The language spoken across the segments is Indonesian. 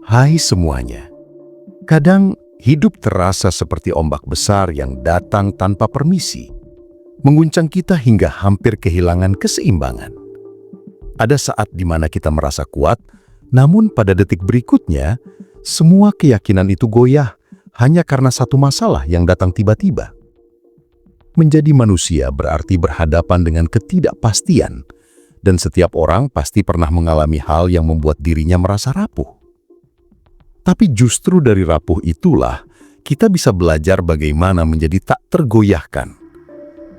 Hai semuanya. Kadang hidup terasa seperti ombak besar yang datang tanpa permisi, mengguncang kita hingga hampir kehilangan keseimbangan. Ada saat di mana kita merasa kuat, namun pada detik berikutnya, semua keyakinan itu goyah hanya karena satu masalah yang datang tiba-tiba. Menjadi manusia berarti berhadapan dengan ketidakpastian, dan setiap orang pasti pernah mengalami hal yang membuat dirinya merasa rapuh. Tapi justru dari rapuh itulah kita bisa belajar bagaimana menjadi tak tergoyahkan.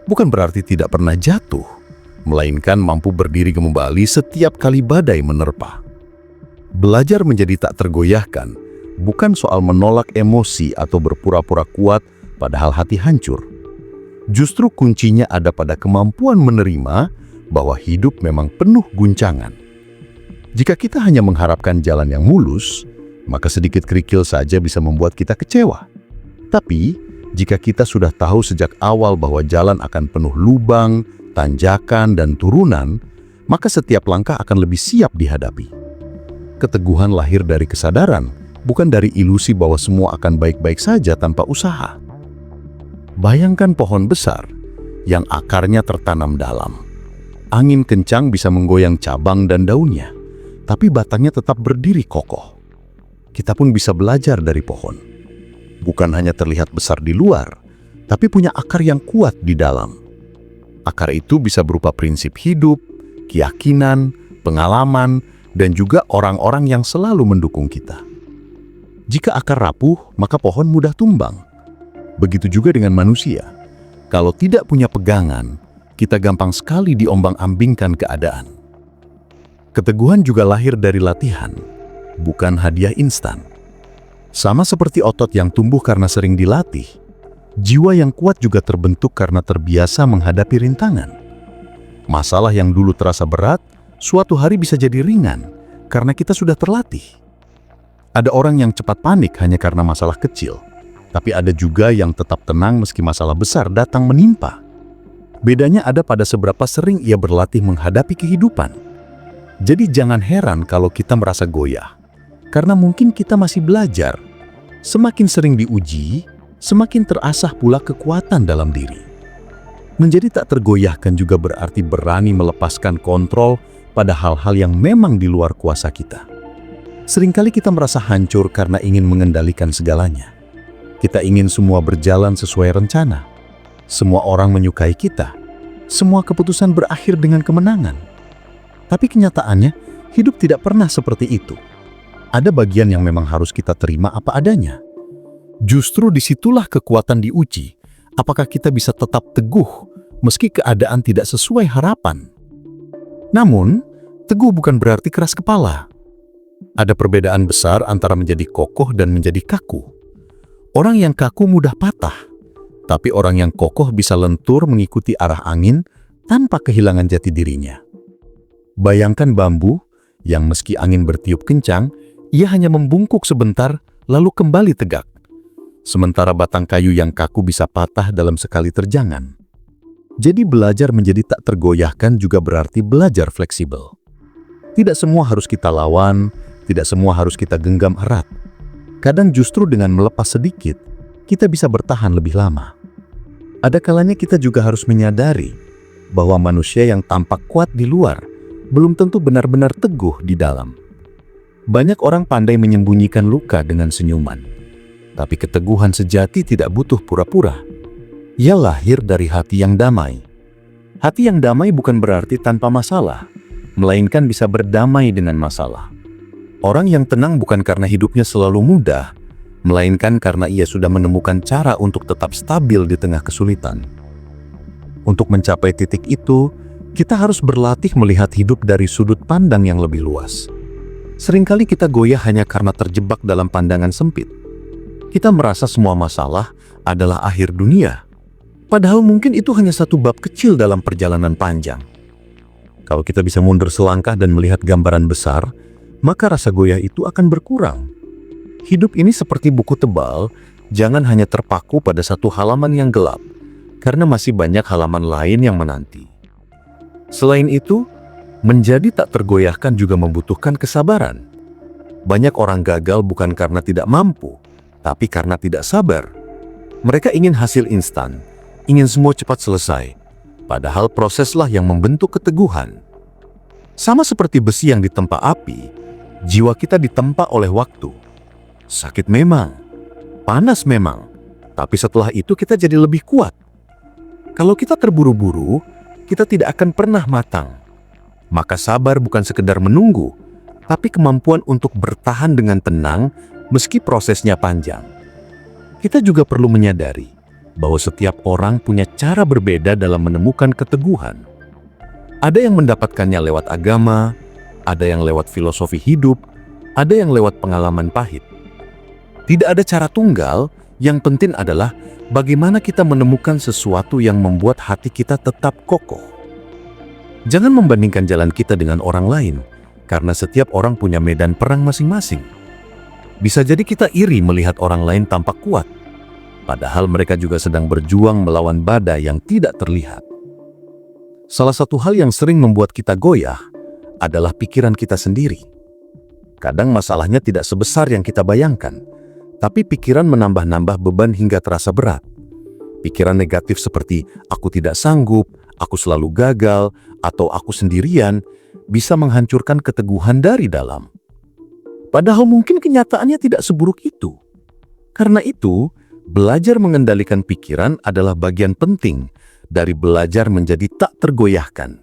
Bukan berarti tidak pernah jatuh, melainkan mampu berdiri kembali setiap kali badai menerpa. Belajar menjadi tak tergoyahkan bukan soal menolak emosi atau berpura-pura kuat padahal hati hancur. Justru kuncinya ada pada kemampuan menerima bahwa hidup memang penuh guncangan. Jika kita hanya mengharapkan jalan yang mulus, maka sedikit kerikil saja bisa membuat kita kecewa. Tapi, jika kita sudah tahu sejak awal bahwa jalan akan penuh lubang, tanjakan, dan turunan, maka setiap langkah akan lebih siap dihadapi. Keteguhan lahir dari kesadaran, bukan dari ilusi bahwa semua akan baik-baik saja tanpa usaha. Bayangkan pohon besar yang akarnya tertanam dalam. Angin kencang bisa menggoyang cabang dan daunnya, tapi batangnya tetap berdiri kokoh. Kita pun bisa belajar dari pohon. Bukan hanya terlihat besar di luar, tapi punya akar yang kuat di dalam. Akar itu bisa berupa prinsip hidup, keyakinan, pengalaman, dan juga orang-orang yang selalu mendukung kita. Jika akar rapuh, maka pohon mudah tumbang. Begitu juga dengan manusia. Kalau tidak punya pegangan, kita gampang sekali diombang-ambingkan keadaan. Keteguhan juga lahir dari latihan, bukan hadiah instan. Sama seperti otot yang tumbuh karena sering dilatih, jiwa yang kuat juga terbentuk karena terbiasa menghadapi rintangan. Masalah yang dulu terasa berat, suatu hari bisa jadi ringan karena kita sudah terlatih. Ada orang yang cepat panik hanya karena masalah kecil, tapi ada juga yang tetap tenang meski masalah besar datang menimpa. Bedanya ada pada seberapa sering ia berlatih menghadapi kehidupan. Jadi jangan heran kalau kita merasa goyah. Karena mungkin kita masih belajar. Semakin sering diuji, semakin terasah pula kekuatan dalam diri. Menjadi tak tergoyahkan juga berarti berani melepaskan kontrol pada hal-hal yang memang di luar kuasa kita. Seringkali kita merasa hancur karena ingin mengendalikan segalanya. Kita ingin semua berjalan sesuai rencana. Semua orang menyukai kita. Semua keputusan berakhir dengan kemenangan. Tapi kenyataannya, hidup tidak pernah seperti itu. Ada bagian yang memang harus kita terima apa adanya. Justru disitulah kekuatan diuji. Apakah kita bisa tetap teguh meski keadaan tidak sesuai harapan? Namun, teguh bukan berarti keras kepala. Ada perbedaan besar antara menjadi kokoh dan menjadi kaku. Orang yang kaku mudah patah, tapi orang yang kokoh bisa lentur mengikuti arah angin tanpa kehilangan jati dirinya. Bayangkan bambu yang meski angin bertiup kencang, ia hanya membungkuk sebentar, lalu kembali tegak. Sementara batang kayu yang kaku bisa patah dalam sekali terjangan. Jadi belajar menjadi tak tergoyahkan juga berarti belajar fleksibel. Tidak semua harus kita lawan, tidak semua harus kita genggam erat. Kadang justru dengan melepas sedikit, kita bisa bertahan lebih lama. Ada kalanya kita juga harus menyadari bahwa manusia yang tampak kuat di luar belum tentu benar-benar teguh di dalam. Banyak orang pandai menyembunyikan luka dengan senyuman. Tapi keteguhan sejati tidak butuh pura-pura. Ia lahir dari hati yang damai. Hati yang damai bukan berarti tanpa masalah, melainkan bisa berdamai dengan masalah. Orang yang tenang bukan karena hidupnya selalu mudah, melainkan karena ia sudah menemukan cara untuk tetap stabil di tengah kesulitan. Untuk mencapai titik itu, kita harus berlatih melihat hidup dari sudut pandang yang lebih luas. Seringkali kita goyah hanya karena terjebak dalam pandangan sempit. Kita merasa semua masalah adalah akhir dunia. Padahal mungkin itu hanya satu bab kecil dalam perjalanan panjang. Kalau kita bisa mundur selangkah dan melihat gambaran besar, maka rasa goyah itu akan berkurang. Hidup ini seperti buku tebal, jangan hanya terpaku pada satu halaman yang gelap, karena masih banyak halaman lain yang menanti. Selain itu, menjadi tak tergoyahkan juga membutuhkan kesabaran. Banyak orang gagal bukan karena tidak mampu, tapi karena tidak sabar. Mereka ingin hasil instan, ingin semua cepat selesai. Padahal proseslah yang membentuk keteguhan. Sama seperti besi yang ditempa api, jiwa kita ditempa oleh waktu. Sakit memang, panas memang, tapi setelah itu kita jadi lebih kuat. Kalau kita terburu-buru, kita tidak akan pernah matang. Maka sabar bukan sekedar menunggu, tapi kemampuan untuk bertahan dengan tenang meski prosesnya panjang. Kita juga perlu menyadari bahwa setiap orang punya cara berbeda dalam menemukan keteguhan. Ada yang mendapatkannya lewat agama, ada yang lewat filosofi hidup, ada yang lewat pengalaman pahit. Tidak ada cara tunggal, yang penting adalah bagaimana kita menemukan sesuatu yang membuat hati kita tetap kokoh. Jangan membandingkan jalan kita dengan orang lain, karena setiap orang punya medan perang masing-masing. Bisa jadi kita iri melihat orang lain tampak kuat, padahal mereka juga sedang berjuang melawan badai yang tidak terlihat. Salah satu hal yang sering membuat kita goyah adalah pikiran kita sendiri. Kadang masalahnya tidak sebesar yang kita bayangkan, tapi pikiran menambah-nambah beban hingga terasa berat. Pikiran negatif seperti aku tidak sanggup, aku selalu gagal, atau aku sendirian bisa menghancurkan keteguhan dari dalam. Padahal mungkin kenyataannya tidak seburuk itu. Karena itu, belajar mengendalikan pikiran adalah bagian penting dari belajar menjadi tak tergoyahkan.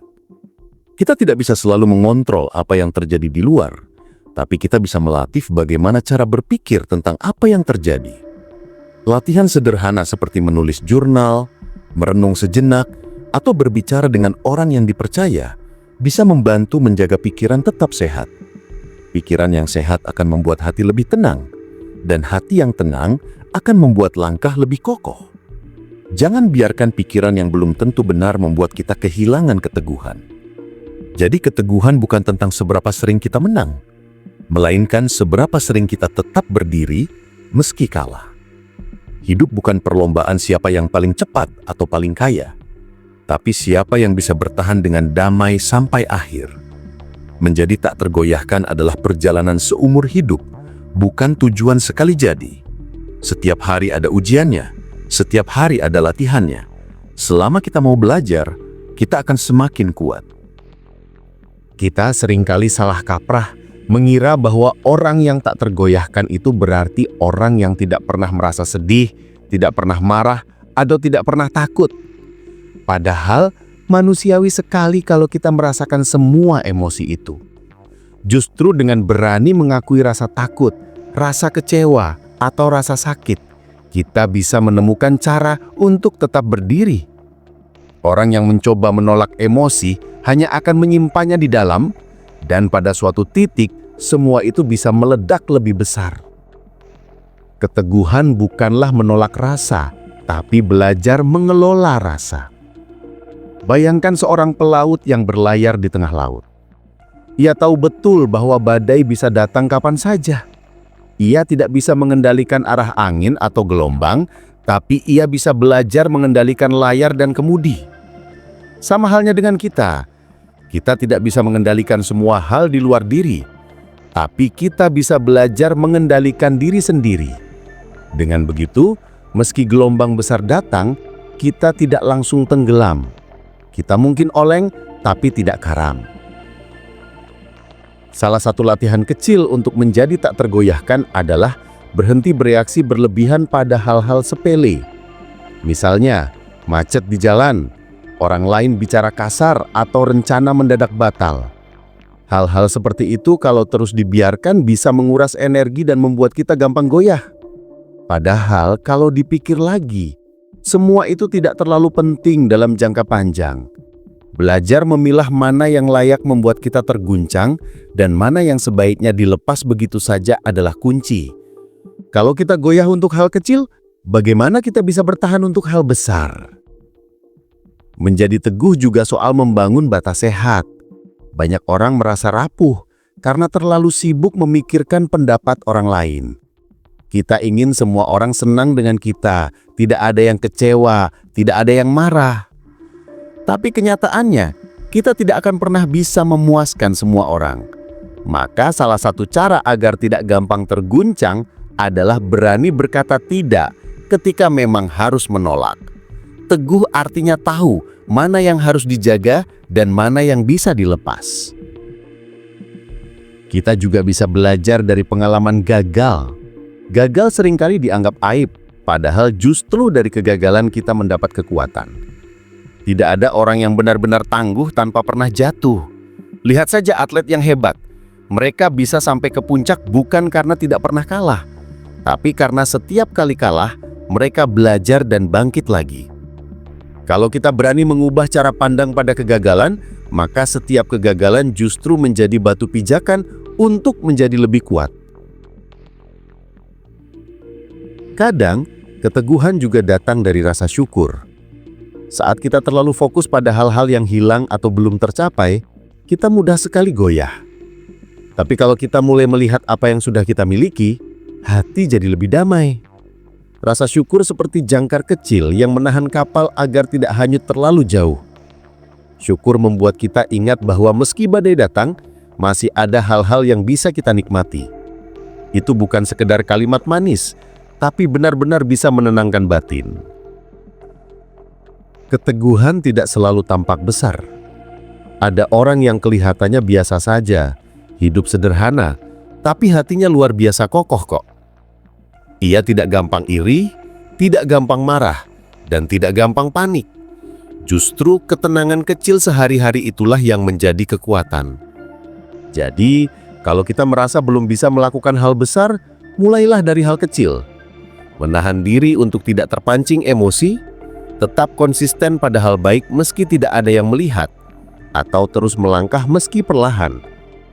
Kita tidak bisa selalu mengontrol apa yang terjadi di luar, tapi kita bisa melatih bagaimana cara berpikir tentang apa yang terjadi. Latihan sederhana seperti menulis jurnal, merenung sejenak, atau berbicara dengan orang yang dipercaya bisa membantu menjaga pikiran tetap sehat. Pikiran yang sehat akan membuat hati lebih tenang, dan hati yang tenang akan membuat langkah lebih kokoh. Jangan biarkan pikiran yang belum tentu benar membuat kita kehilangan keteguhan. Jadi keteguhan bukan tentang seberapa sering kita menang, melainkan seberapa sering kita tetap berdiri meski kalah. Hidup bukan perlombaan siapa yang paling cepat atau paling kaya, tapi siapa yang bisa bertahan dengan damai sampai akhir. Menjadi tak tergoyahkan adalah perjalanan seumur hidup, bukan tujuan sekali jadi. Setiap hari ada ujiannya, setiap hari ada latihannya. Selama kita mau belajar, kita akan semakin kuat. Kita seringkali salah kaprah mengira bahwa orang yang tak tergoyahkan itu berarti orang yang tidak pernah merasa sedih, tidak pernah marah, atau tidak pernah takut. Padahal manusiawi sekali kalau kita merasakan semua emosi itu. Justru dengan berani mengakui rasa takut, rasa kecewa, atau rasa sakit, kita bisa menemukan cara untuk tetap berdiri. Orang yang mencoba menolak emosi hanya akan menyimpannya di dalam, dan pada suatu titik semua itu bisa meledak lebih besar. Keteguhan bukanlah menolak rasa, tapi belajar mengelola rasa. Bayangkan seorang pelaut yang berlayar di tengah laut. Ia tahu betul bahwa badai bisa datang kapan saja. Ia tidak bisa mengendalikan arah angin atau gelombang, tapi ia bisa belajar mengendalikan layar dan kemudi. Sama halnya dengan kita. Kita tidak bisa mengendalikan semua hal di luar diri, tapi kita bisa belajar mengendalikan diri sendiri. Dengan begitu, meski gelombang besar datang, kita tidak langsung tenggelam. Kita mungkin oleng, tapi tidak karam. Salah satu latihan kecil untuk menjadi tak tergoyahkan adalah berhenti bereaksi berlebihan pada hal-hal sepele. Misalnya, macet di jalan, orang lain bicara kasar, atau rencana mendadak batal. Hal-hal seperti itu kalau terus dibiarkan bisa menguras energi dan membuat kita gampang goyah. Padahal kalau dipikir lagi, semua itu tidak terlalu penting dalam jangka panjang. Belajar memilah mana yang layak membuat kita terguncang dan mana yang sebaiknya dilepas begitu saja adalah kunci. Kalau kita goyah untuk hal kecil, bagaimana kita bisa bertahan untuk hal besar? Menjadi teguh juga soal membangun batas sehat. Banyak orang merasa rapuh karena terlalu sibuk memikirkan pendapat orang lain. Kita ingin semua orang senang dengan kita, tidak ada yang kecewa, tidak ada yang marah. Tapi kenyataannya, kita tidak akan pernah bisa memuaskan semua orang. Maka salah satu cara agar tidak gampang terguncang adalah berani berkata tidak ketika memang harus menolak. Teguh artinya tahu mana yang harus dijaga dan mana yang bisa dilepas. Kita juga bisa belajar dari pengalaman gagal. Gagal seringkali dianggap aib, padahal justru dari kegagalan kita mendapat kekuatan. Tidak ada orang yang benar-benar tangguh tanpa pernah jatuh. Lihat saja atlet yang hebat. Mereka bisa sampai ke puncak bukan karena tidak pernah kalah, tapi karena setiap kali kalah, mereka belajar dan bangkit lagi. Kalau kita berani mengubah cara pandang pada kegagalan, maka setiap kegagalan justru menjadi batu pijakan untuk menjadi lebih kuat. Kadang, keteguhan juga datang dari rasa syukur. Saat kita terlalu fokus pada hal-hal yang hilang atau belum tercapai, kita mudah sekali goyah. Tapi kalau kita mulai melihat apa yang sudah kita miliki, hati jadi lebih damai. Rasa syukur seperti jangkar kecil yang menahan kapal agar tidak hanyut terlalu jauh. Syukur membuat kita ingat bahwa meski badai datang, masih ada hal-hal yang bisa kita nikmati. Itu bukan sekedar kalimat manis, tapi benar-benar bisa menenangkan batin. Keteguhan tidak selalu tampak besar. Ada orang yang kelihatannya biasa saja, hidup sederhana, tapi hatinya luar biasa kokoh kok. Ia tidak gampang iri, tidak gampang marah, dan tidak gampang panik. Justru ketenangan kecil sehari-hari itulah yang menjadi kekuatan. Jadi, kalau kita merasa belum bisa melakukan hal besar, mulailah dari hal kecil. Menahan diri untuk tidak terpancing emosi, tetap konsisten pada hal baik meski tidak ada yang melihat, atau terus melangkah meski perlahan.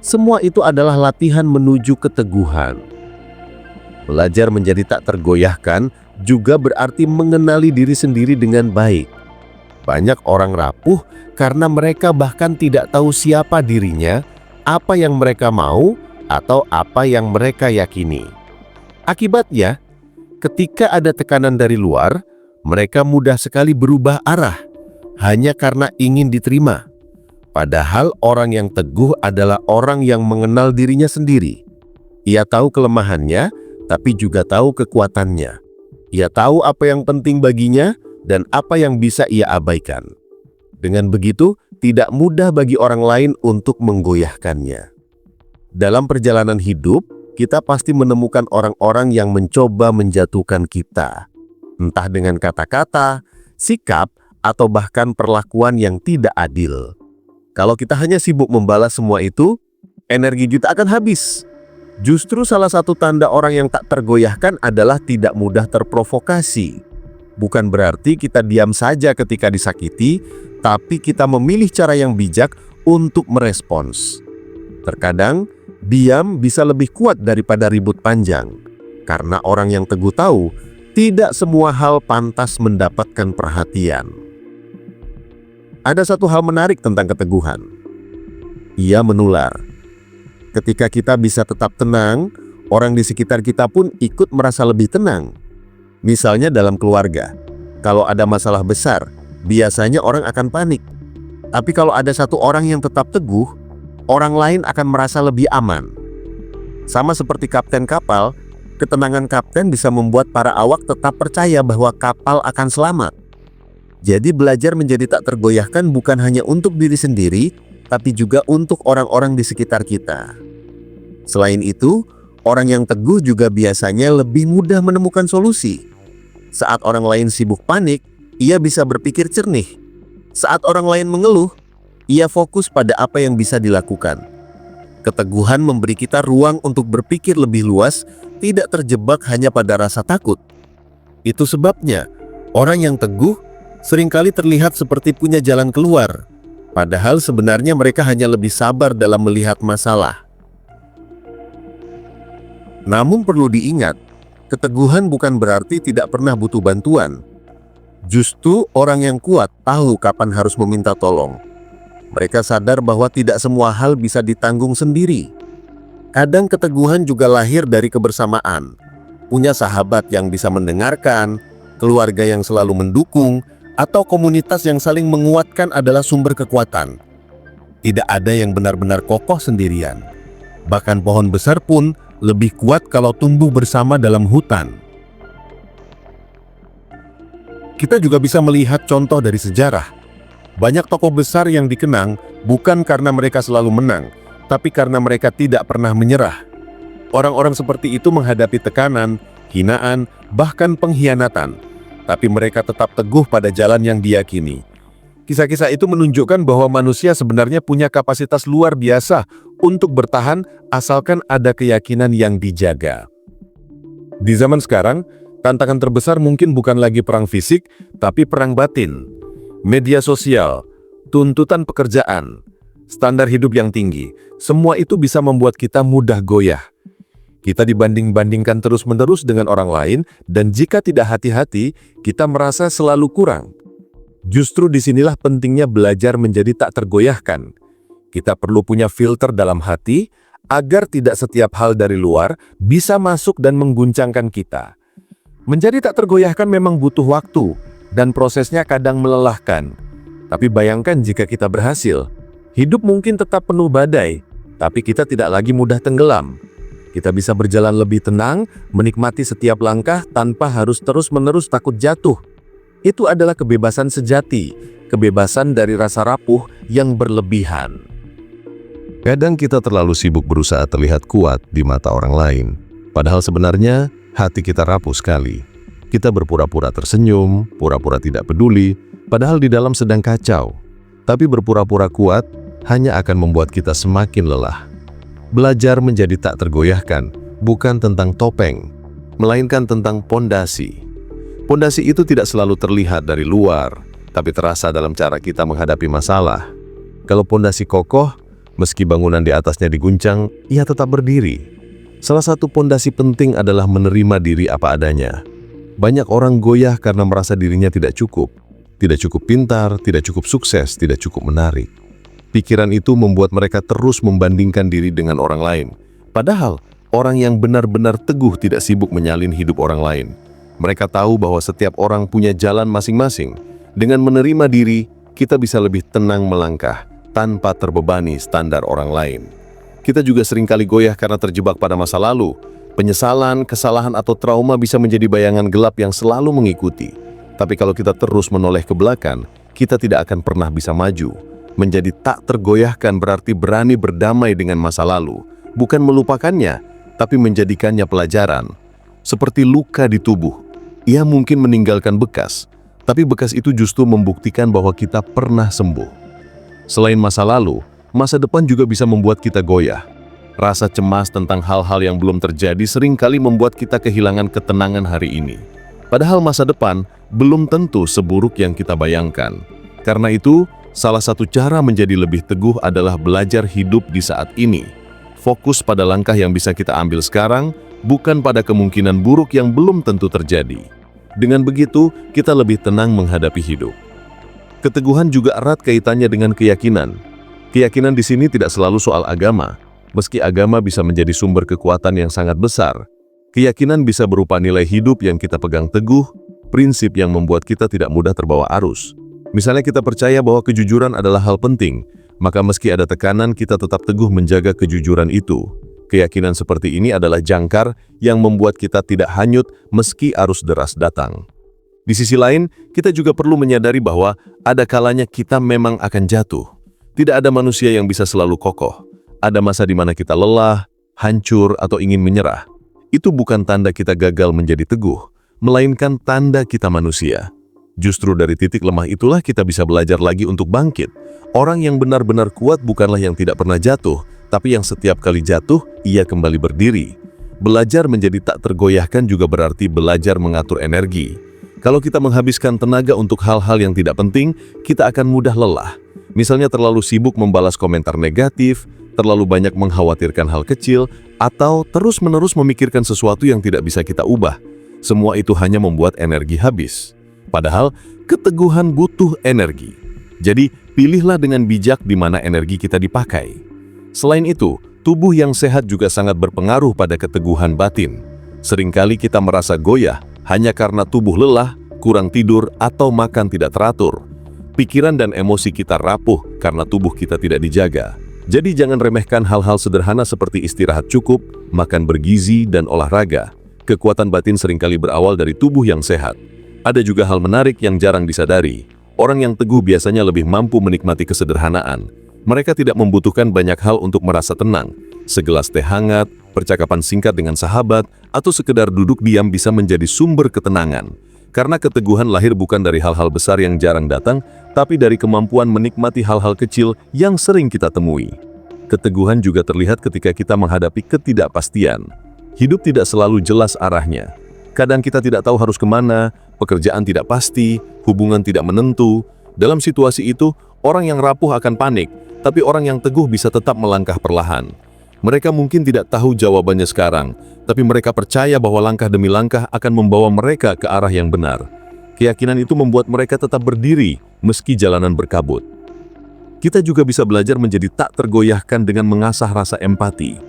Semua itu adalah latihan menuju keteguhan. Belajar menjadi tak tergoyahkan juga berarti mengenali diri sendiri dengan baik. Banyak orang rapuh karena mereka bahkan tidak tahu siapa dirinya, apa yang mereka mau, atau apa yang mereka yakini. Akibatnya, ketika ada tekanan dari luar, mereka mudah sekali berubah arah hanya karena ingin diterima. Padahal orang yang teguh adalah orang yang mengenal dirinya sendiri. Ia tahu kelemahannya, tapi juga tahu kekuatannya. Ia tahu apa yang penting baginya dan apa yang bisa ia abaikan. Dengan begitu, tidak mudah bagi orang lain untuk menggoyahkannya. Dalam perjalanan hidup, kita pasti menemukan orang-orang yang mencoba menjatuhkan kita. Entah dengan kata-kata, sikap, atau bahkan perlakuan yang tidak adil. Kalau kita hanya sibuk membalas semua itu, energi kita akan habis. Justru salah satu tanda orang yang tak tergoyahkan adalah tidak mudah terprovokasi. Bukan berarti kita diam saja ketika disakiti, tapi kita memilih cara yang bijak untuk merespons. Terkadang, diam bisa lebih kuat daripada ribut panjang. Karena orang yang teguh tahu, tidak semua hal pantas mendapatkan perhatian. Ada satu hal menarik tentang keteguhan. Ia menular. Ketika kita bisa tetap tenang, orang di sekitar kita pun ikut merasa lebih tenang. Misalnya dalam keluarga, kalau ada masalah besar, biasanya orang akan panik. Tapi kalau ada satu orang yang tetap teguh, orang lain akan merasa lebih aman. Sama seperti kapten kapal, ketenangan kapten bisa membuat para awak tetap percaya bahwa kapal akan selamat. Jadi belajar menjadi tak tergoyahkan bukan hanya untuk diri sendiri, tapi juga untuk orang-orang di sekitar kita. Selain itu, orang yang teguh juga biasanya lebih mudah menemukan solusi. Saat orang lain sibuk panik, ia bisa berpikir jernih. Saat orang lain mengeluh, ia fokus pada apa yang bisa dilakukan. Keteguhan memberi kita ruang untuk berpikir lebih luas, tidak terjebak hanya pada rasa takut. Itu sebabnya, orang yang teguh seringkali terlihat seperti punya jalan keluar, padahal sebenarnya mereka hanya lebih sabar dalam melihat masalah. Namun perlu diingat, keteguhan bukan berarti tidak pernah butuh bantuan. Justru orang yang kuat tahu kapan harus meminta tolong. Mereka sadar bahwa tidak semua hal bisa ditanggung sendiri. Kadang keteguhan juga lahir dari kebersamaan. Punya sahabat yang bisa mendengarkan, keluarga yang selalu mendukung, atau komunitas yang saling menguatkan adalah sumber kekuatan. Tidak ada yang benar-benar kokoh sendirian. Bahkan pohon besar pun lebih kuat kalau tumbuh bersama dalam hutan. Kita juga bisa melihat contoh dari sejarah. Banyak tokoh besar yang dikenang bukan karena mereka selalu menang, tapi karena mereka tidak pernah menyerah. Orang-orang seperti itu menghadapi tekanan, hinaan, bahkan pengkhianatan, tapi mereka tetap teguh pada jalan yang diyakini. Kisah-kisah itu menunjukkan bahwa manusia sebenarnya punya kapasitas luar biasa untuk bertahan asalkan ada keyakinan yang dijaga. Di zaman sekarang, tantangan terbesar mungkin bukan lagi perang fisik, tapi perang batin. Media sosial, tuntutan pekerjaan, standar hidup yang tinggi, semua itu bisa membuat kita mudah goyah. Kita dibanding-bandingkan terus-menerus dengan orang lain, dan jika tidak hati-hati, kita merasa selalu kurang. Justru disinilah pentingnya belajar menjadi tak tergoyahkan. Kita perlu punya filter dalam hati, agar tidak setiap hal dari luar bisa masuk dan mengguncangkan kita. Menjadi tak tergoyahkan memang butuh waktu, dan prosesnya kadang melelahkan. Tapi bayangkan jika kita berhasil, hidup mungkin tetap penuh badai, tapi kita tidak lagi mudah tenggelam. Kita bisa berjalan lebih tenang, menikmati setiap langkah tanpa harus terus-menerus takut jatuh. Itu adalah kebebasan sejati, kebebasan dari rasa rapuh yang berlebihan. Kadang kita terlalu sibuk berusaha terlihat kuat di mata orang lain. Padahal sebenarnya hati kita rapuh sekali. Kita berpura-pura tersenyum, pura-pura tidak peduli, padahal di dalam sedang kacau. Tapi berpura-pura kuat hanya akan membuat kita semakin lelah. Belajar menjadi tak tergoyahkan bukan tentang topeng, melainkan tentang pondasi. Pondasi itu tidak selalu terlihat dari luar, tapi terasa dalam cara kita menghadapi masalah. Kalau pondasi kokoh, meski bangunan di atasnya diguncang, ia tetap berdiri. Salah satu pondasi penting adalah menerima diri apa adanya. Banyak orang goyah karena merasa dirinya tidak cukup pintar, tidak cukup sukses, tidak cukup menarik. Pikiran itu membuat mereka terus membandingkan diri dengan orang lain. Padahal, orang yang benar-benar teguh tidak sibuk menyalin hidup orang lain. Mereka tahu bahwa setiap orang punya jalan masing-masing. Dengan menerima diri, kita bisa lebih tenang melangkah tanpa terbebani standar orang lain. Kita juga seringkali goyah karena terjebak pada masa lalu. Penyesalan, kesalahan, atau trauma bisa menjadi bayangan gelap yang selalu mengikuti. Tapi kalau kita terus menoleh ke belakang, kita tidak akan pernah bisa maju. Menjadi tak tergoyahkan berarti berani berdamai dengan masa lalu. Bukan melupakannya, tapi menjadikannya pelajaran. Seperti luka di tubuh, ia mungkin meninggalkan bekas, tapi bekas itu justru membuktikan bahwa kita pernah sembuh. Selain masa lalu, masa depan juga bisa membuat kita goyah. Rasa cemas tentang hal-hal yang belum terjadi seringkali membuat kita kehilangan ketenangan hari ini. Padahal masa depan belum tentu seburuk yang kita bayangkan. Karena itu, salah satu cara menjadi lebih teguh adalah belajar hidup di saat ini. Fokus pada langkah yang bisa kita ambil sekarang, bukan pada kemungkinan buruk yang belum tentu terjadi. Dengan begitu, kita lebih tenang menghadapi hidup. Keteguhan juga erat kaitannya dengan keyakinan. Keyakinan di sini tidak selalu soal agama. Meski agama bisa menjadi sumber kekuatan yang sangat besar, keyakinan bisa berupa nilai hidup yang kita pegang teguh, prinsip yang membuat kita tidak mudah terbawa arus. Misalnya kita percaya bahwa kejujuran adalah hal penting, maka meski ada tekanan, kita tetap teguh menjaga kejujuran itu. Keyakinan seperti ini adalah jangkar yang membuat kita tidak hanyut meski arus deras datang. Di sisi lain, kita juga perlu menyadari bahwa ada kalanya kita memang akan jatuh. Tidak ada manusia yang bisa selalu kokoh. Ada masa di mana kita lelah, hancur, atau ingin menyerah. Itu bukan tanda kita gagal menjadi teguh, melainkan tanda kita manusia. Justru dari titik lemah itulah kita bisa belajar lagi untuk bangkit. Orang yang benar-benar kuat bukanlah yang tidak pernah jatuh, tapi yang setiap kali jatuh, ia kembali berdiri. Belajar menjadi tak tergoyahkan juga berarti belajar mengatur energi. Kalau kita menghabiskan tenaga untuk hal-hal yang tidak penting, kita akan mudah lelah. Misalnya terlalu sibuk membalas komentar negatif, terlalu banyak mengkhawatirkan hal kecil, atau terus-menerus memikirkan sesuatu yang tidak bisa kita ubah. Semua itu hanya membuat energi habis. Padahal, keteguhan butuh energi. Jadi, pilihlah dengan bijak di mana energi kita dipakai. Selain itu, tubuh yang sehat juga sangat berpengaruh pada keteguhan batin. Seringkali kita merasa goyah hanya karena tubuh lelah, kurang tidur, atau makan tidak teratur. Pikiran dan emosi kita rapuh karena tubuh kita tidak dijaga. Jadi jangan remehkan hal-hal sederhana seperti istirahat cukup, makan bergizi, dan olahraga. Kekuatan batin seringkali berawal dari tubuh yang sehat. Ada juga hal menarik yang jarang disadari. Orang yang teguh biasanya lebih mampu menikmati kesederhanaan. Mereka tidak membutuhkan banyak hal untuk merasa tenang. Segelas teh hangat, percakapan singkat dengan sahabat, atau sekedar duduk diam bisa menjadi sumber ketenangan. Karena keteguhan lahir bukan dari hal-hal besar yang jarang datang, tapi dari kemampuan menikmati hal-hal kecil yang sering kita temui. Keteguhan juga terlihat ketika kita menghadapi ketidakpastian. Hidup tidak selalu jelas arahnya. Kadang kita tidak tahu harus kemana, pekerjaan tidak pasti, hubungan tidak menentu. Dalam situasi itu, orang yang rapuh akan panik, tapi orang yang teguh bisa tetap melangkah perlahan. Mereka mungkin tidak tahu jawabannya sekarang, tapi mereka percaya bahwa langkah demi langkah akan membawa mereka ke arah yang benar. Keyakinan itu membuat mereka tetap berdiri, meski jalanan berkabut. Kita juga bisa belajar menjadi tak tergoyahkan dengan mengasah rasa empati.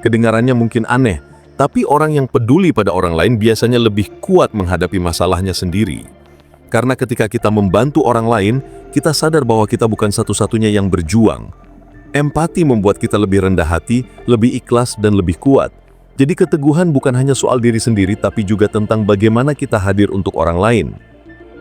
Kedengarannya mungkin aneh, tapi orang yang peduli pada orang lain biasanya lebih kuat menghadapi masalahnya sendiri. Karena ketika kita membantu orang lain, kita sadar bahwa kita bukan satu-satunya yang berjuang. Empati membuat kita lebih rendah hati, lebih ikhlas, dan lebih kuat. Jadi keteguhan bukan hanya soal diri sendiri, tapi juga tentang bagaimana kita hadir untuk orang lain.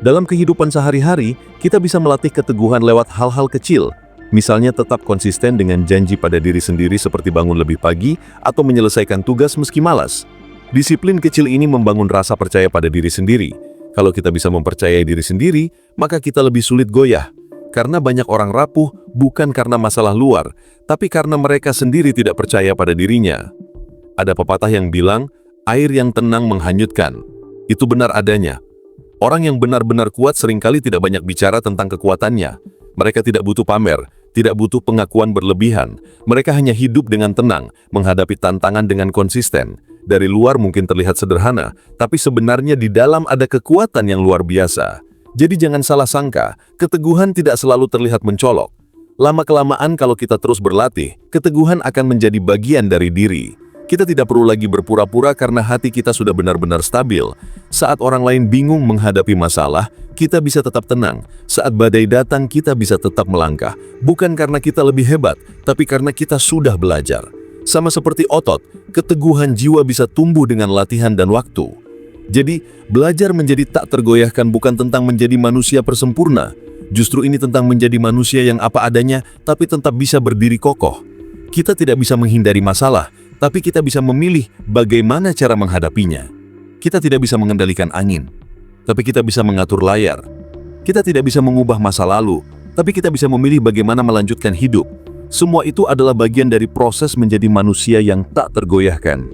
Dalam kehidupan sehari-hari, kita bisa melatih keteguhan lewat hal-hal kecil. Misalnya tetap konsisten dengan janji pada diri sendiri seperti bangun lebih pagi atau menyelesaikan tugas meski malas. Disiplin kecil ini membangun rasa percaya pada diri sendiri. Kalau kita bisa mempercayai diri sendiri, maka kita lebih sulit goyah. Karena banyak orang rapuh bukan karena masalah luar, tapi karena mereka sendiri tidak percaya pada dirinya. Ada pepatah yang bilang, air yang tenang menghanyutkan. Itu benar adanya. Orang yang benar-benar kuat seringkali tidak banyak bicara tentang kekuatannya. Mereka tidak butuh pamer, tidak butuh pengakuan berlebihan. Mereka hanya hidup dengan tenang, menghadapi tantangan dengan konsisten. Dari luar mungkin terlihat sederhana, tapi sebenarnya di dalam ada kekuatan yang luar biasa. Jadi jangan salah sangka, keteguhan tidak selalu terlihat mencolok. Lama-kelamaan kalau kita terus berlatih, keteguhan akan menjadi bagian dari diri. Kita tidak perlu lagi berpura-pura karena hati kita sudah benar-benar stabil. Saat orang lain bingung menghadapi masalah, kita bisa tetap tenang. Saat badai datang, kita bisa tetap melangkah. Bukan karena kita lebih hebat, tapi karena kita sudah belajar. Sama seperti otot, keteguhan jiwa bisa tumbuh dengan latihan dan waktu. Jadi, belajar menjadi tak tergoyahkan bukan tentang menjadi manusia persempurna. Justru ini tentang menjadi manusia yang apa adanya, tapi tetap bisa berdiri kokoh. Kita tidak bisa menghindari masalah, tapi kita bisa memilih bagaimana cara menghadapinya. Kita tidak bisa mengendalikan angin, tapi kita bisa mengatur layar. Kita tidak bisa mengubah masa lalu, tapi kita bisa memilih bagaimana melanjutkan hidup. Semua itu adalah bagian dari proses menjadi manusia yang tak tergoyahkan.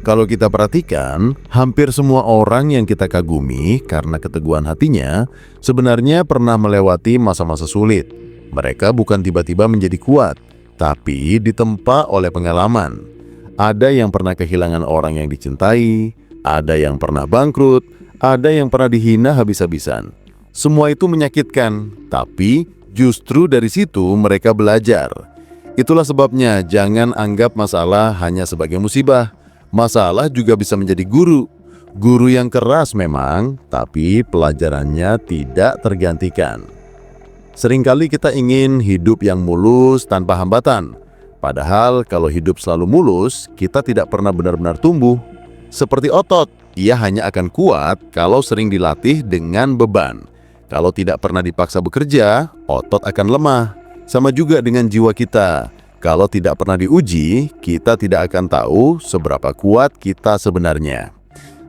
Kalau kita perhatikan, hampir semua orang yang kita kagumi karena keteguhan hatinya sebenarnya pernah melewati masa-masa sulit. Mereka bukan tiba-tiba menjadi kuat, tapi ditempa oleh pengalaman. Ada yang pernah kehilangan orang yang dicintai, ada yang pernah bangkrut, ada yang pernah dihina habis-habisan. Semua itu menyakitkan, tapi justru dari situ mereka belajar. Itulah sebabnya jangan anggap masalah hanya sebagai musibah. Masalah juga bisa menjadi guru. Guru yang keras memang, tapi pelajarannya tidak tergantikan. Seringkali kita ingin hidup yang mulus tanpa hambatan. Padahal kalau hidup selalu mulus, kita tidak pernah benar-benar tumbuh. Seperti otot, ia hanya akan kuat kalau sering dilatih dengan beban. Kalau tidak pernah dipaksa bekerja, otot akan lemah. Sama juga dengan jiwa kita. Kalau tidak pernah diuji, kita tidak akan tahu seberapa kuat kita sebenarnya.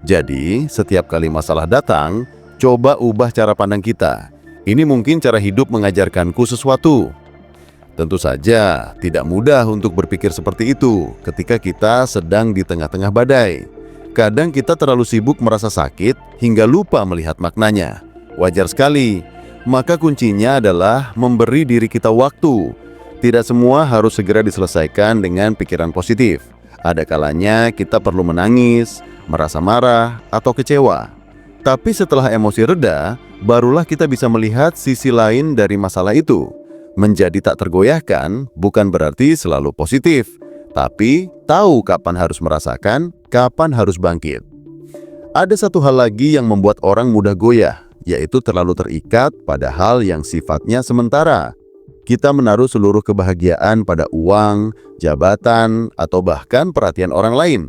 Jadi, setiap kali masalah datang, coba ubah cara pandang kita. Ini mungkin cara hidup mengajarkanku sesuatu. Tentu saja, tidak mudah untuk berpikir seperti itu ketika kita sedang di tengah-tengah badai. Kadang kita terlalu sibuk merasa sakit hingga lupa melihat maknanya. Wajar sekali. Maka kuncinya adalah memberi diri kita waktu. Tidak semua harus segera diselesaikan dengan pikiran positif. Ada kalanya kita perlu menangis, merasa marah, atau kecewa. Tapi setelah emosi reda, barulah kita bisa melihat sisi lain dari masalah itu. Menjadi tak tergoyahkan bukan berarti selalu positif, tapi tahu kapan harus merasakan, kapan harus bangkit. Ada satu hal lagi yang membuat orang mudah goyah, yaitu terlalu terikat pada hal yang sifatnya sementara. Kita menaruh seluruh kebahagiaan pada uang, jabatan, atau bahkan perhatian orang lain.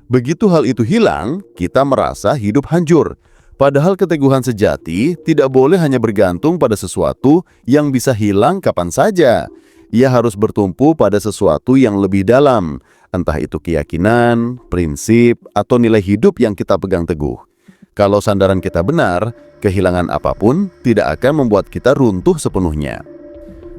Begitu hal itu hilang, kita merasa hidup hancur. Padahal keteguhan sejati tidak boleh hanya bergantung pada sesuatu yang bisa hilang kapan saja. Ia harus bertumpu pada sesuatu yang lebih dalam, entah itu keyakinan, prinsip, atau nilai hidup yang kita pegang teguh. Kalau sandaran kita benar, kehilangan apapun tidak akan membuat kita runtuh sepenuhnya.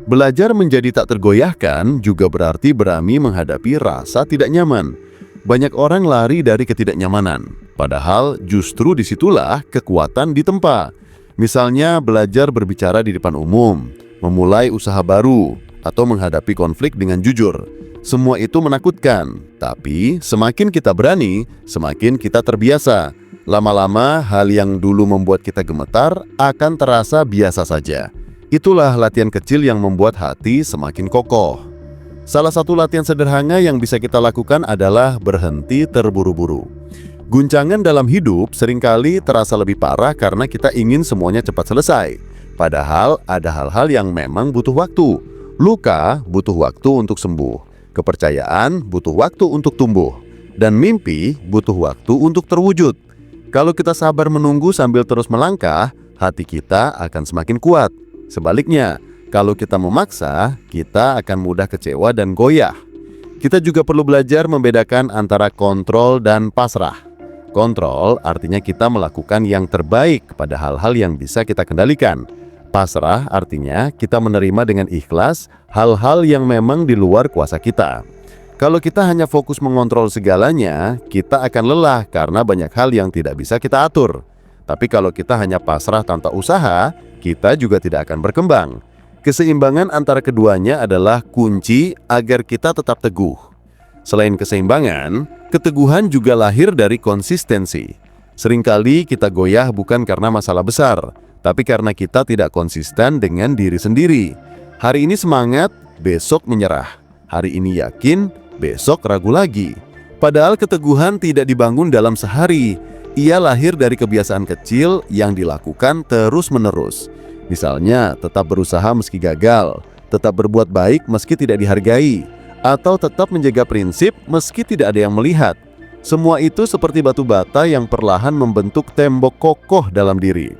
Belajar menjadi tak tergoyahkan juga berarti berani menghadapi rasa tidak nyaman. Banyak orang lari dari ketidaknyamanan, padahal justru disitulah kekuatan ditempa. Misalnya belajar berbicara di depan umum, memulai usaha baru, atau menghadapi konflik dengan jujur. Semua itu menakutkan, tapi semakin kita berani, semakin kita terbiasa. Lama-lama hal yang dulu membuat kita gemetar akan terasa biasa saja. Itulah latihan kecil yang membuat hati semakin kokoh. Salah satu latihan sederhana yang bisa kita lakukan adalah berhenti terburu-buru. Guncangan dalam hidup seringkali terasa lebih parah karena kita ingin semuanya cepat selesai. Padahal ada hal-hal yang memang butuh waktu. Luka butuh waktu untuk sembuh, kepercayaan butuh waktu untuk tumbuh, dan mimpi butuh waktu untuk terwujud. Kalau kita sabar menunggu sambil terus melangkah, hati kita akan semakin kuat. Sebaliknya, kalau kita memaksa, kita akan mudah kecewa dan goyah. Kita juga perlu belajar membedakan antara kontrol dan pasrah. Kontrol artinya kita melakukan yang terbaik pada hal-hal yang bisa kita kendalikan. Pasrah artinya kita menerima dengan ikhlas hal-hal yang memang di luar kuasa kita. Kalau kita hanya fokus mengontrol segalanya, kita akan lelah karena banyak hal yang tidak bisa kita atur. Tapi kalau kita hanya pasrah tanpa usaha, kita juga tidak akan berkembang. Keseimbangan antara keduanya adalah kunci agar kita tetap teguh. Selain keseimbangan, keteguhan juga lahir dari konsistensi. Seringkali kita goyah bukan karena masalah besar, tapi karena kita tidak konsisten dengan diri sendiri. Hari ini semangat, besok menyerah. Hari ini yakin, besok ragu lagi. Padahal keteguhan tidak dibangun dalam sehari. Ia lahir dari kebiasaan kecil yang dilakukan terus-menerus. Misalnya, tetap berusaha meski gagal, tetap berbuat baik meski tidak dihargai, atau tetap menjaga prinsip meski tidak ada yang melihat. Semua itu seperti batu bata yang perlahan membentuk tembok kokoh dalam diri.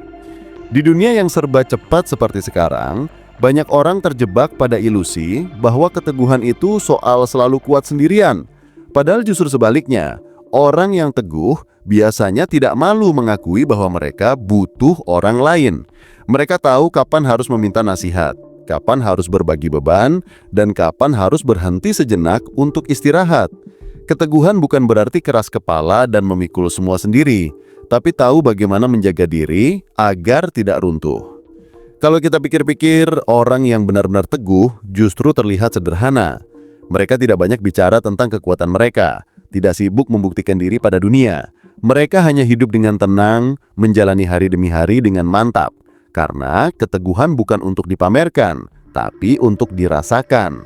Di dunia yang serba cepat seperti sekarang, banyak orang terjebak pada ilusi bahwa keteguhan itu soal selalu kuat sendirian. Padahal justru sebaliknya, orang yang teguh biasanya tidak malu mengakui bahwa mereka butuh orang lain. Mereka tahu kapan harus meminta nasihat, kapan harus berbagi beban, dan kapan harus berhenti sejenak untuk istirahat. Keteguhan bukan berarti keras kepala dan memikul semua sendiri, tapi tahu bagaimana menjaga diri agar tidak runtuh. Kalau kita pikir-pikir, orang yang benar-benar teguh justru terlihat sederhana. Mereka tidak banyak bicara tentang kekuatan mereka, tidak sibuk membuktikan diri pada dunia. Mereka hanya hidup dengan tenang, menjalani hari demi hari dengan mantap. Karena keteguhan bukan untuk dipamerkan, tapi untuk dirasakan.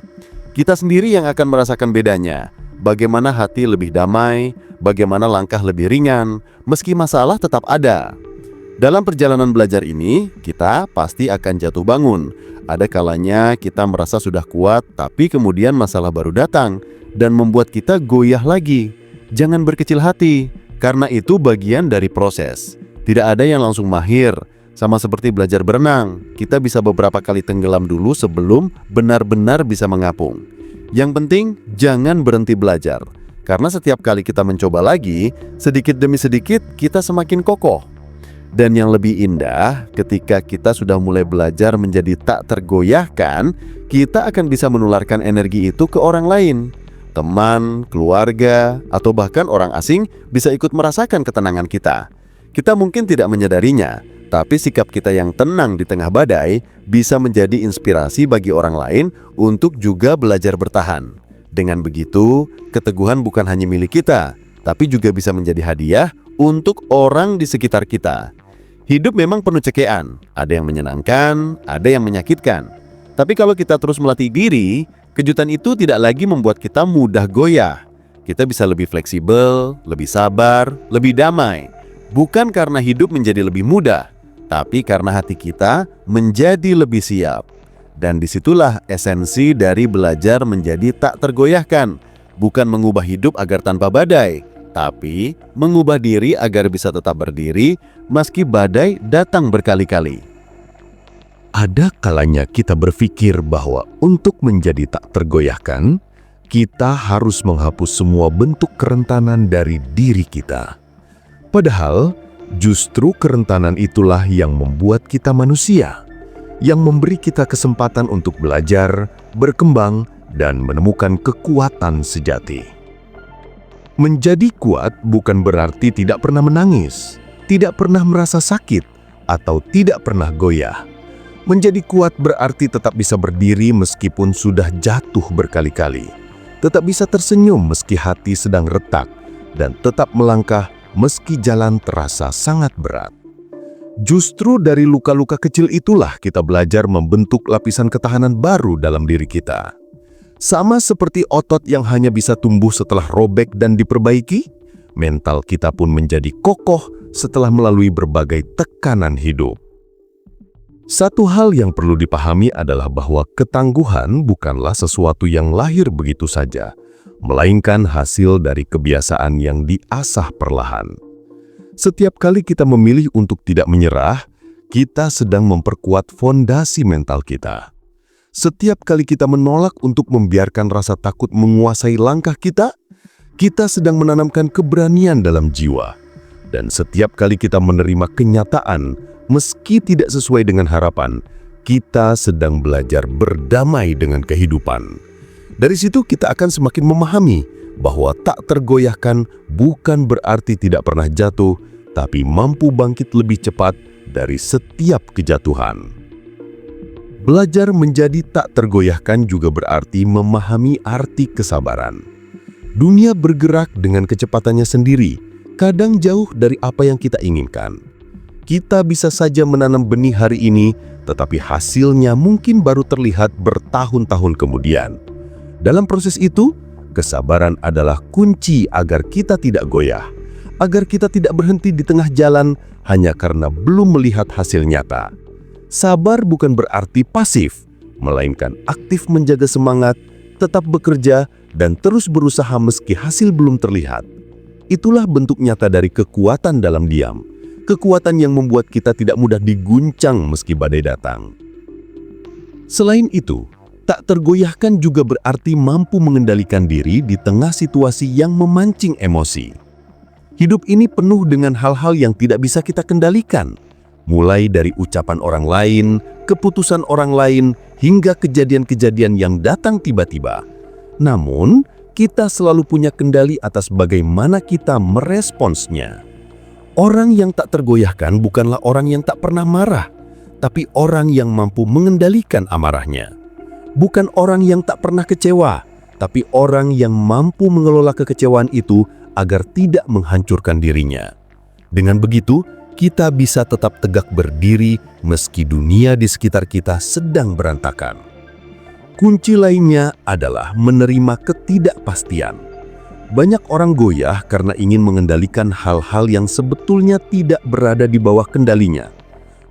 Kita sendiri yang akan merasakan bedanya. Bagaimana hati lebih damai, bagaimana langkah lebih ringan, meski masalah tetap ada. Dalam perjalanan belajar ini, kita pasti akan jatuh bangun. Ada kalanya kita merasa sudah kuat, tapi kemudian masalah baru datang dan membuat kita goyah lagi. Jangan berkecil hati, karena itu bagian dari proses. Tidak ada yang langsung mahir. Sama seperti belajar berenang, kita bisa beberapa kali tenggelam dulu sebelum benar-benar bisa mengapung. Yang penting, jangan berhenti belajar. Karena setiap kali kita mencoba lagi, sedikit demi sedikit kita semakin kokoh. Dan yang lebih indah, ketika kita sudah mulai belajar menjadi tak tergoyahkan, kita akan bisa menularkan energi itu ke orang lain. Teman, keluarga, atau bahkan orang asing bisa ikut merasakan ketenangan kita. Kita mungkin tidak menyadarinya, tapi sikap kita yang tenang di tengah badai bisa menjadi inspirasi bagi orang lain untuk juga belajar bertahan. Dengan begitu, keteguhan bukan hanya milik kita, tapi juga bisa menjadi hadiah untuk orang di sekitar kita. Hidup memang penuh cekean, ada yang menyenangkan, ada yang menyakitkan. Tapi kalau kita terus melatih diri, kejutan itu tidak lagi membuat kita mudah goyah. Kita bisa lebih fleksibel, lebih sabar, lebih damai. Bukan karena hidup menjadi lebih mudah, tapi karena hati kita menjadi lebih siap. Dan disitulah esensi dari belajar menjadi tak tergoyahkan. Bukan mengubah hidup agar tanpa badai, tapi mengubah diri agar bisa tetap berdiri meski badai datang berkali-kali. Ada kalanya kita berpikir bahwa untuk menjadi tak tergoyahkan, kita harus menghapus semua bentuk kerentanan dari diri kita. Padahal, justru kerentanan itulah yang membuat kita manusia, yang memberi kita kesempatan untuk belajar, berkembang, dan menemukan kekuatan sejati. Menjadi kuat bukan berarti tidak pernah menangis, tidak pernah merasa sakit, atau tidak pernah goyah. Menjadi kuat berarti tetap bisa berdiri meskipun sudah jatuh berkali-kali, tetap bisa tersenyum meski hati sedang retak, dan tetap melangkah meski jalan terasa sangat berat. Justru dari luka-luka kecil itulah kita belajar membentuk lapisan ketahanan baru dalam diri kita. Sama seperti otot yang hanya bisa tumbuh setelah robek dan diperbaiki, mental kita pun menjadi kokoh setelah melalui berbagai tekanan hidup. Satu hal yang perlu dipahami adalah bahwa ketangguhan bukanlah sesuatu yang lahir begitu saja, melainkan hasil dari kebiasaan yang diasah perlahan. Setiap kali kita memilih untuk tidak menyerah, kita sedang memperkuat fondasi mental kita. Setiap kali kita menolak untuk membiarkan rasa takut menguasai langkah kita, kita sedang menanamkan keberanian dalam jiwa. Dan setiap kali kita menerima kenyataan, meski tidak sesuai dengan harapan, kita sedang belajar berdamai dengan kehidupan. Dari situ kita akan semakin memahami bahwa tak tergoyahkan bukan berarti tidak pernah jatuh, tapi mampu bangkit lebih cepat dari setiap kejatuhan. Belajar menjadi tak tergoyahkan juga berarti memahami arti kesabaran. Dunia bergerak dengan kecepatannya sendiri, kadang jauh dari apa yang kita inginkan. Kita bisa saja menanam benih hari ini, tetapi hasilnya mungkin baru terlihat bertahun-tahun kemudian. Dalam proses itu, kesabaran adalah kunci agar kita tidak goyah, agar kita tidak berhenti di tengah jalan hanya karena belum melihat hasil nyata. Sabar bukan berarti pasif, melainkan aktif menjaga semangat, tetap bekerja, dan terus berusaha meski hasil belum terlihat. Itulah bentuk nyata dari kekuatan dalam diam, kekuatan yang membuat kita tidak mudah diguncang meski badai datang. Selain itu, tak tergoyahkan juga berarti mampu mengendalikan diri di tengah situasi yang memancing emosi. Hidup ini penuh dengan hal-hal yang tidak bisa kita kendalikan, mulai dari ucapan orang lain, keputusan orang lain, hingga kejadian-kejadian yang datang tiba-tiba. Namun, kita selalu punya kendali atas bagaimana kita meresponsnya. Orang yang tak tergoyahkan bukanlah orang yang tak pernah marah, tapi orang yang mampu mengendalikan amarahnya. Bukan orang yang tak pernah kecewa, tapi orang yang mampu mengelola kekecewaan itu agar tidak menghancurkan dirinya. Dengan begitu, kita bisa tetap tegak berdiri meski dunia di sekitar kita sedang berantakan. Kunci lainnya adalah menerima ketidakpastian. Banyak orang goyah karena ingin mengendalikan hal-hal yang sebetulnya tidak berada di bawah kendalinya.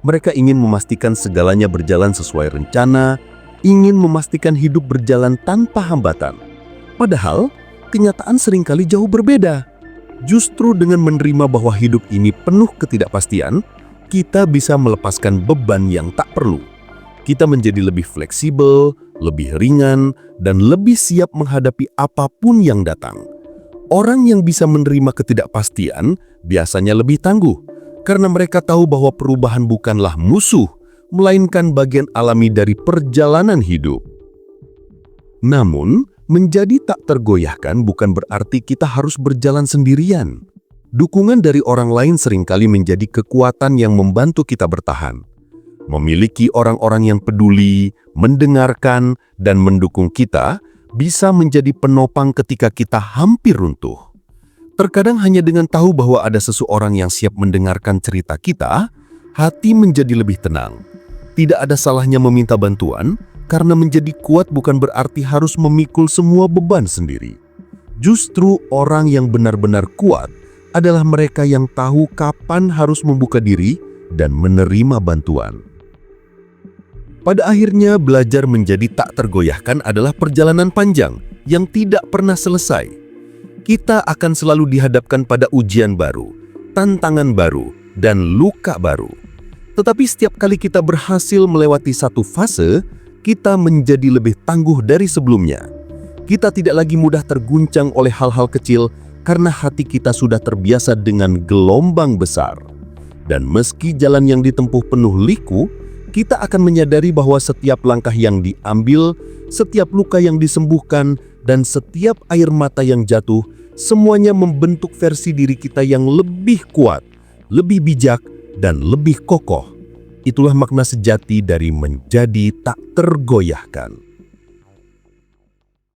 Mereka ingin memastikan segalanya berjalan sesuai rencana, ingin memastikan hidup berjalan tanpa hambatan. Padahal, kenyataan seringkali jauh berbeda. Justru dengan menerima bahwa hidup ini penuh ketidakpastian, kita bisa melepaskan beban yang tak perlu. Kita menjadi lebih fleksibel, lebih ringan, dan lebih siap menghadapi apapun yang datang. Orang yang bisa menerima ketidakpastian biasanya lebih tangguh, karena mereka tahu bahwa perubahan bukanlah musuh, melainkan bagian alami dari perjalanan hidup. Namun, menjadi tak tergoyahkan bukan berarti kita harus berjalan sendirian. Dukungan dari orang lain seringkali menjadi kekuatan yang membantu kita bertahan. Memiliki orang-orang yang peduli, mendengarkan, dan mendukung kita bisa menjadi penopang ketika kita hampir runtuh. Terkadang hanya dengan tahu bahwa ada seseorang yang siap mendengarkan cerita kita, hati menjadi lebih tenang. Tidak ada salahnya meminta bantuan, karena menjadi kuat bukan berarti harus memikul semua beban sendiri. Justru orang yang benar-benar kuat adalah mereka yang tahu kapan harus membuka diri dan menerima bantuan. Pada akhirnya, belajar menjadi tak tergoyahkan adalah perjalanan panjang yang tidak pernah selesai. Kita akan selalu dihadapkan pada ujian baru, tantangan baru, dan luka baru. Tetapi setiap kali kita berhasil melewati satu fase, kita menjadi lebih tangguh dari sebelumnya. Kita tidak lagi mudah terguncang oleh hal-hal kecil karena hati kita sudah terbiasa dengan gelombang besar. Dan meski jalan yang ditempuh penuh liku, kita akan menyadari bahwa setiap langkah yang diambil, setiap luka yang disembuhkan, dan setiap air mata yang jatuh, semuanya membentuk versi diri kita yang lebih kuat, lebih bijak, dan lebih kokoh. Itulah makna sejati dari menjadi tak tergoyahkan.